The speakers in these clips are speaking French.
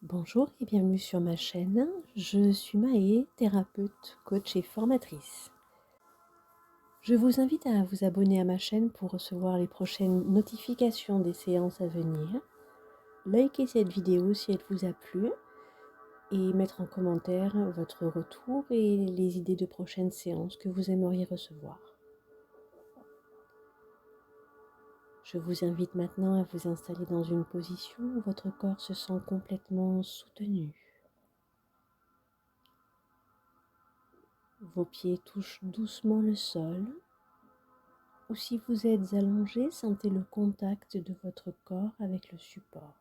Bonjour et bienvenue sur ma chaîne. Je suis Maë, thérapeute, coach et formatrice. Je vous invite à vous abonner à ma chaîne pour recevoir les prochaines notifications des séances à venir. Likez cette vidéo si elle vous a plu et mettre en commentaire votre retour et les idées de prochaines séances que vous aimeriez recevoir. Je vous invite maintenant à vous installer dans une position où votre corps se sent complètement soutenu. Vos pieds touchent doucement le sol, ou si vous êtes allongé, sentez le contact de votre corps avec le support.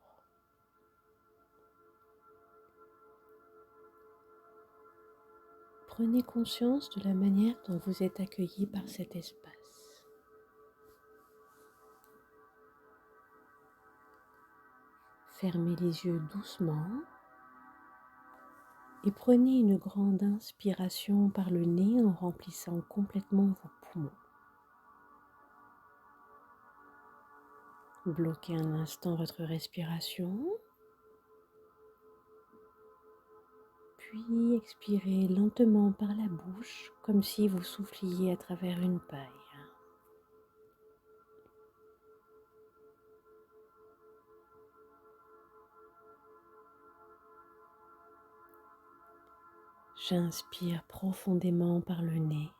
Prenez conscience de la manière dont vous êtes accueilli par cet espace. Fermez les yeux doucement et prenez une grande inspiration par le nez en remplissant complètement vos poumons. Bloquez un instant votre respiration, puis expirez lentement par la bouche comme si vous souffliez à travers une paille. J'inspire profondément par le nez.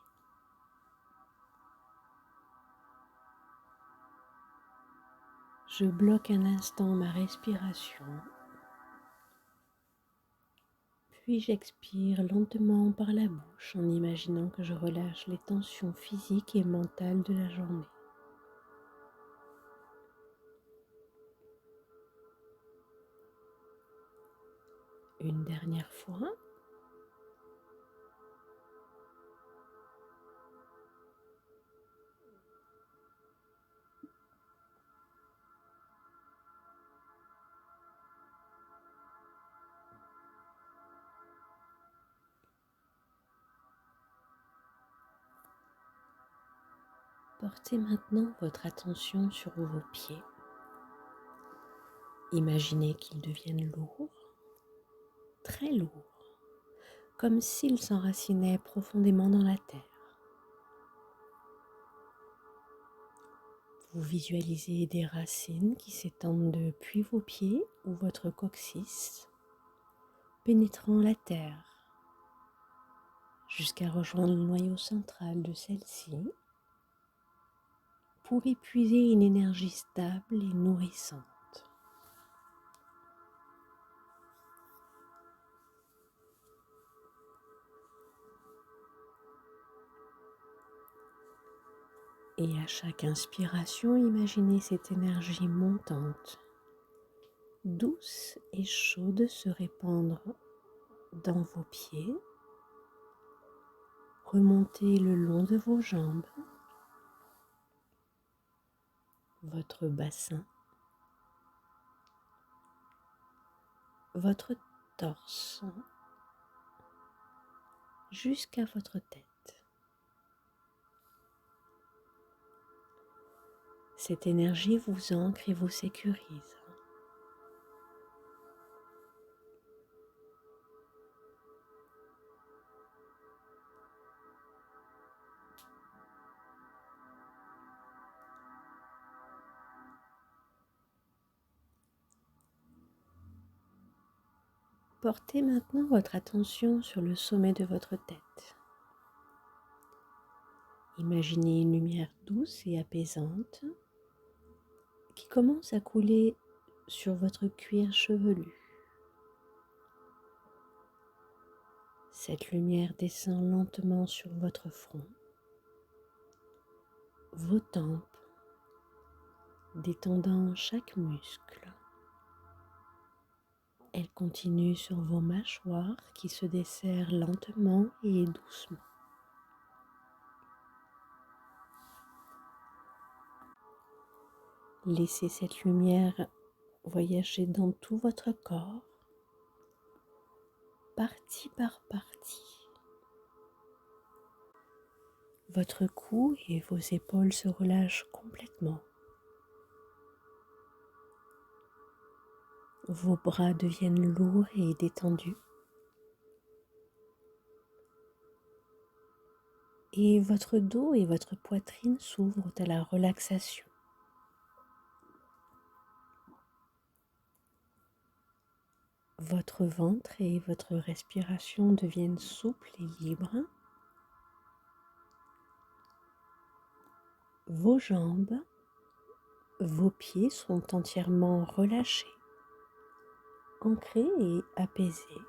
Je bloque un instant ma respiration, puis j'expire lentement par la bouche en imaginant que je relâche les tensions physiques et mentales de la journée. Une dernière fois. Portez maintenant votre attention sur vos pieds. Imaginez qu'ils deviennent lourds, très lourds, comme s'ils s'enracinaient profondément dans la terre. Vous visualisez des racines qui s'étendent depuis vos pieds ou votre coccyx, pénétrant la terre jusqu'à rejoindre le noyau central de celle-ci pour y puiser une énergie stable et nourrissante. Et à chaque inspiration, imaginez cette énergie montante, douce et chaude se répandre dans vos pieds, remonter le long de vos jambes, votre bassin, votre torse, jusqu'à votre tête. Cette énergie vous ancre et vous sécurise. Portez maintenant votre attention sur le sommet de votre tête. Imaginez une lumière douce et apaisante qui commence à couler sur votre cuir chevelu. Cette lumière descend lentement sur votre front, vos tempes, détendant chaque muscle. Elle continue sur vos mâchoires qui se desserrent lentement et doucement. Laissez cette lumière voyager dans tout votre corps, partie par partie. Votre cou et vos épaules se relâchent complètement. Vos bras deviennent lourds et détendus. Et votre dos et votre poitrine s'ouvrent à la relaxation. Votre ventre et votre respiration deviennent souples et libres. Vos jambes, vos pieds sont entièrement relâchés, ancrés et apaisés.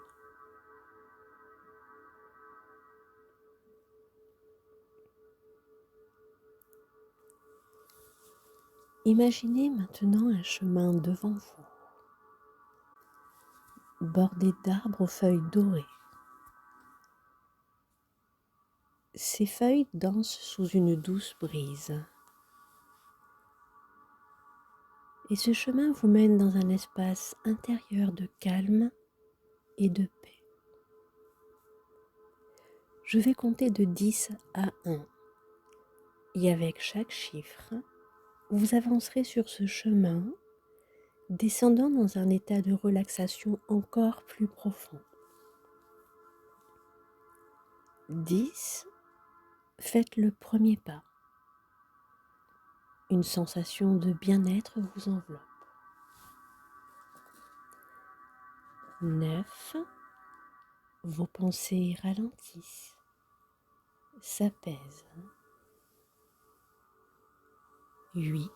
Imaginez maintenant un chemin devant vous, bordé d'arbres aux feuilles dorées. Ces feuilles dansent sous une douce brise. Et ce chemin vous mène dans un espace intérieur de calme et de paix. Je vais compter de 10 à 1. Et avec chaque chiffre, vous avancerez sur ce chemin, descendant dans un état de relaxation encore plus profond. 10, faites le premier pas. Une sensation de bien-être vous enveloppe. 9, vos pensées ralentissent, s'apaisent. 8,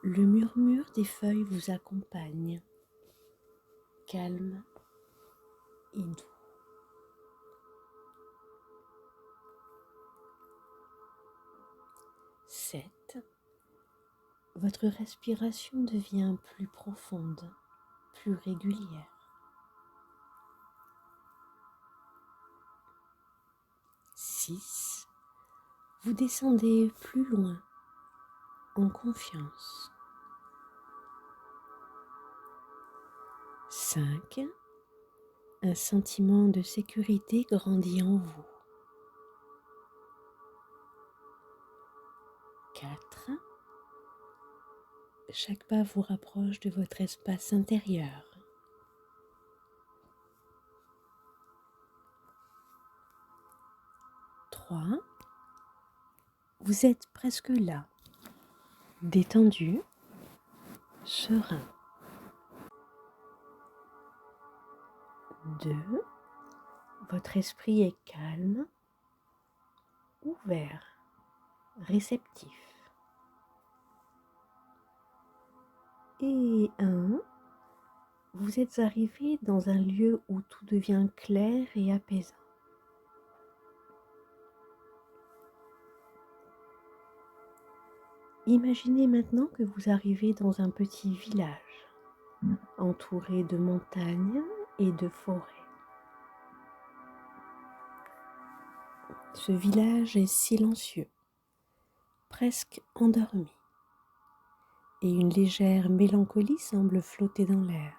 le murmure des feuilles vous accompagne, calme et doux. 7, votre respiration devient plus profonde, plus régulière. 6, vous descendez plus loin, en confiance. 5, un sentiment de sécurité grandit en vous. 4, chaque pas vous rapproche de votre espace intérieur. 3, vous êtes presque là, détendu, serein. 2, votre esprit est calme, ouvert, réceptif. Et 1, vous êtes arrivé dans un lieu où tout devient clair et apaisant. Imaginez maintenant que vous arrivez dans un petit village, entouré de montagnes et de forêts. Ce village est silencieux, presque endormi, et une légère mélancolie semble flotter dans l'air.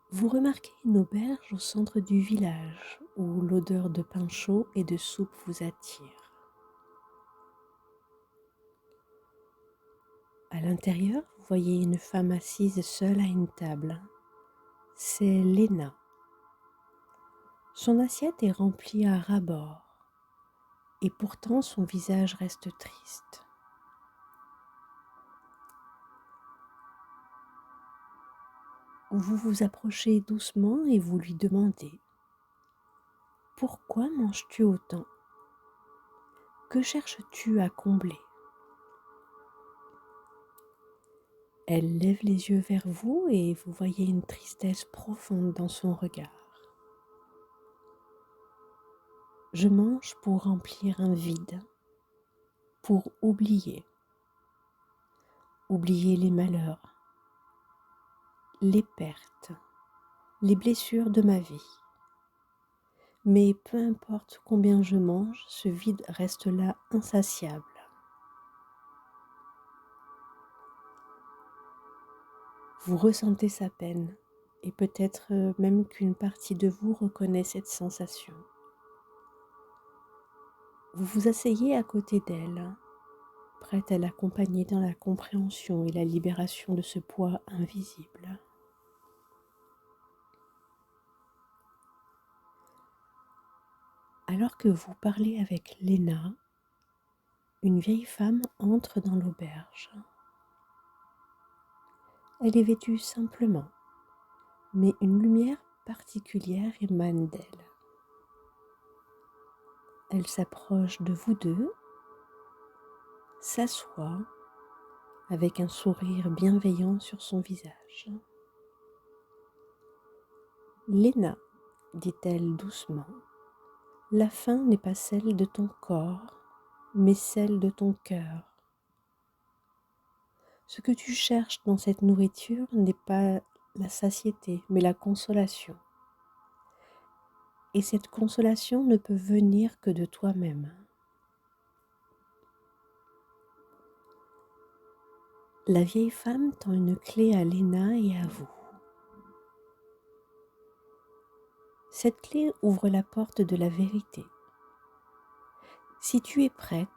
Vous remarquez une auberge au centre du village où l'odeur de pain chaud et de soupe vous attire. À l'intérieur, vous voyez une femme assise seule à une table. C'est Léna. Son assiette est remplie à ras-bord, et pourtant son visage reste triste. Vous vous approchez doucement et vous lui demandez : « Pourquoi manges-tu autant ? Que cherches-tu à combler ? » Elle lève les yeux vers vous et vous voyez une tristesse profonde dans son regard. « Je mange pour remplir un vide, pour oublier les malheurs, les pertes, les blessures de ma vie. Mais peu importe combien je mange, ce vide reste là insatiable. » Vous ressentez sa peine et peut-être même qu'une partie de vous reconnaît cette sensation. Vous vous asseyez à côté d'elle, prête à l'accompagner dans la compréhension et la libération de ce poids invisible. Alors que vous parlez avec Léna, une vieille femme entre dans l'auberge. Elle est vêtue simplement, mais une lumière particulière émane d'elle. Elle s'approche de vous deux, s'assoit avec un sourire bienveillant sur son visage. Léna, dit-elle doucement, la faim n'est pas celle de ton corps, mais celle de ton cœur. Ce que tu cherches dans cette nourriture n'est pas la satiété, mais la consolation. Et cette consolation ne peut venir que de toi-même. La vieille femme tend une clé à Léna et à vous. Cette clé ouvre la porte de la vérité. Si tu es prête,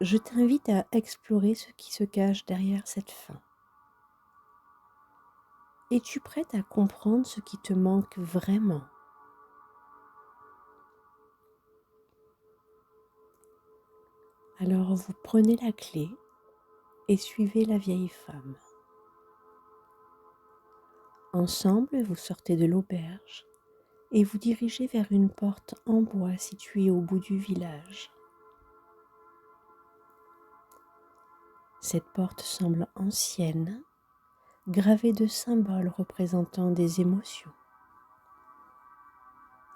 je t'invite à explorer ce qui se cache derrière cette faim. Es-tu prête à comprendre ce qui te manque vraiment? Alors vous prenez la clé et suivez la vieille femme. Ensemble, vous sortez de l'auberge et vous dirigez vers une porte en bois située au bout du village. Cette porte semble ancienne, gravée de symboles représentant des émotions.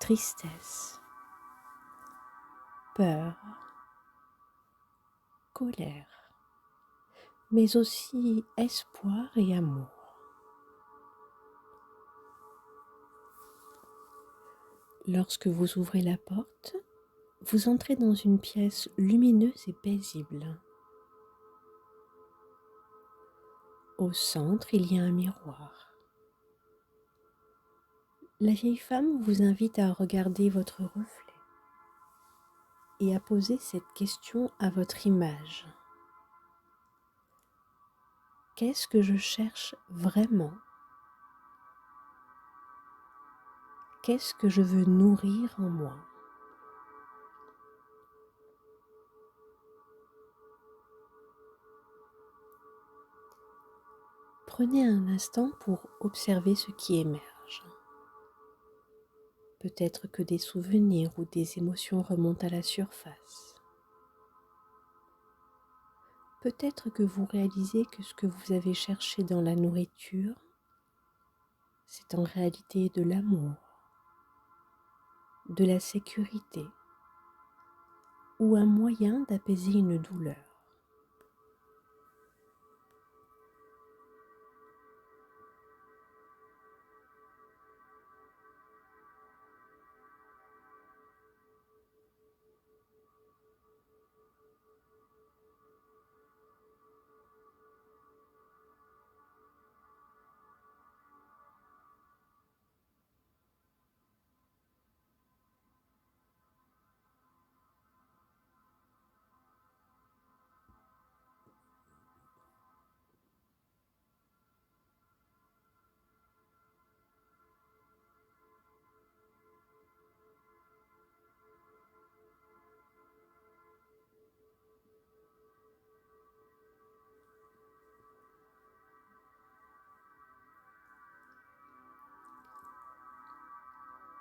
Tristesse, peur, colère, mais aussi espoir et amour. Lorsque vous ouvrez la porte, vous entrez dans une pièce lumineuse et paisible. Au centre, il y a un miroir. La vieille femme vous invite à regarder votre reflet et à poser cette question à votre image. Qu'est-ce que je cherche vraiment? Qu'est-ce que je veux nourrir en moi? Prenez un instant pour observer ce qui émerge. Peut-être que des souvenirs ou des émotions remontent à la surface. Peut-être que vous réalisez que ce que vous avez cherché dans la nourriture, c'est en réalité de l'amour, de la sécurité ou un moyen d'apaiser une douleur.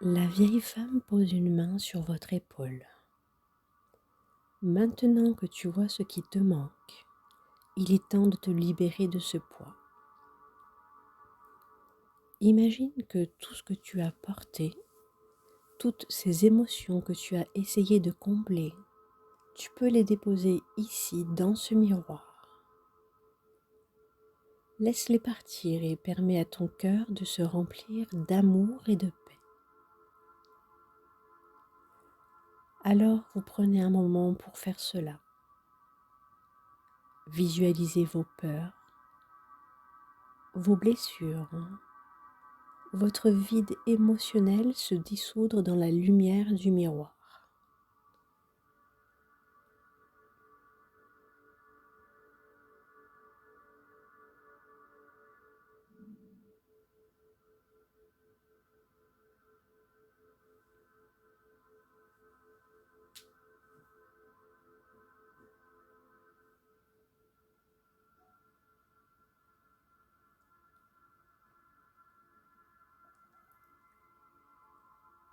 La vieille femme pose une main sur votre épaule. Maintenant que tu vois ce qui te manque, il est temps de te libérer de ce poids. Imagine que tout ce que tu as porté, toutes ces émotions que tu as essayé de combler, tu peux les déposer ici, dans ce miroir. Laisse-les partir et permets à ton cœur de se remplir d'amour et de paix. Alors vous prenez un moment pour faire cela. Visualisez vos peurs, vos blessures, votre vide émotionnel se dissoudre dans la lumière du miroir.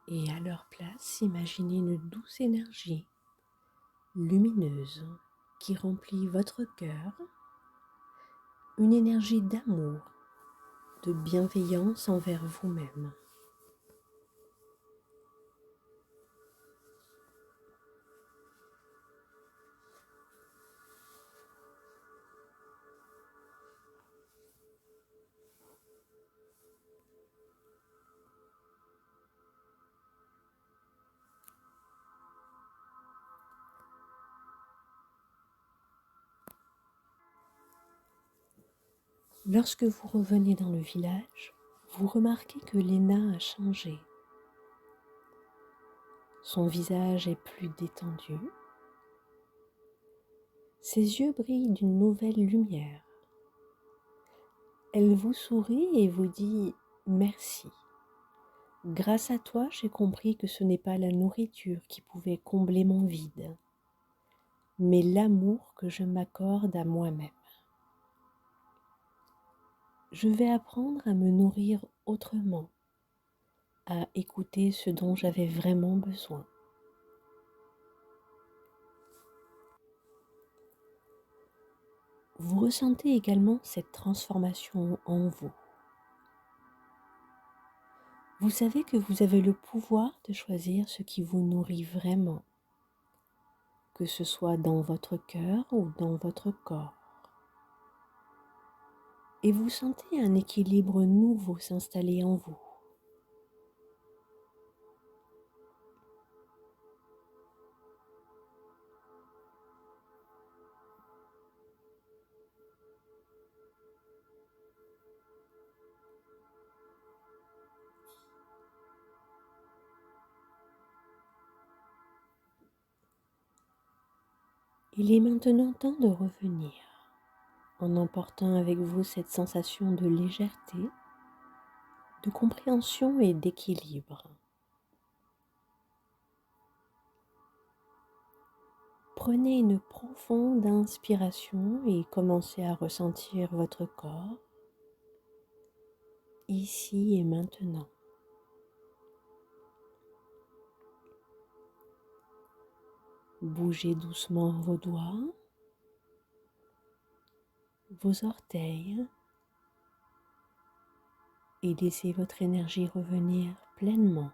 Et à leur place, imaginez une douce énergie lumineuse qui remplit votre cœur, une énergie d'amour, de bienveillance envers vous-même. Lorsque vous revenez dans le village, vous remarquez que Léna a changé. Son visage est plus détendu. Ses yeux brillent d'une nouvelle lumière. Elle vous sourit et vous dit « Merci ». Grâce à toi, j'ai compris que ce n'est pas la nourriture qui pouvait combler mon vide, mais l'amour que je m'accorde à moi-même. Je vais apprendre à me nourrir autrement, à écouter ce dont j'avais vraiment besoin. Vous ressentez également cette transformation en vous. Vous savez que vous avez le pouvoir de choisir ce qui vous nourrit vraiment, que ce soit dans votre cœur ou dans votre corps. Et vous sentez un équilibre nouveau s'installer en vous. Il est maintenant temps de revenir, en emportant avec vous cette sensation de légèreté, de compréhension et d'équilibre. Prenez une profonde inspiration et commencez à ressentir votre corps, ici et maintenant. Bougez doucement vos doigts, vos orteils et laissez votre énergie revenir pleinement.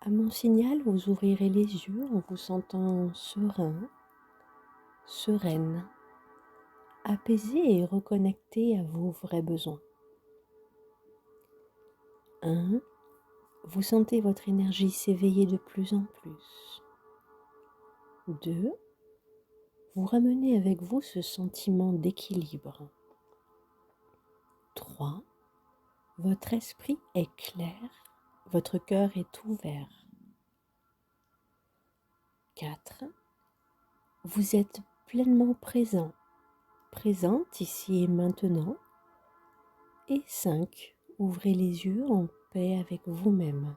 À mon signal, vous ouvrirez les yeux en vous sentant serein, sereine, apaisé et reconnecté à vos vrais besoins. 1. Vous sentez votre énergie s'éveiller de plus en plus. 2. Vous ramenez avec vous ce sentiment d'équilibre. 3. Votre esprit est clair, votre cœur est ouvert. 4. Vous êtes pleinement présent, présente ici et maintenant. Et 5. Ouvrez les yeux en paix avec vous-même.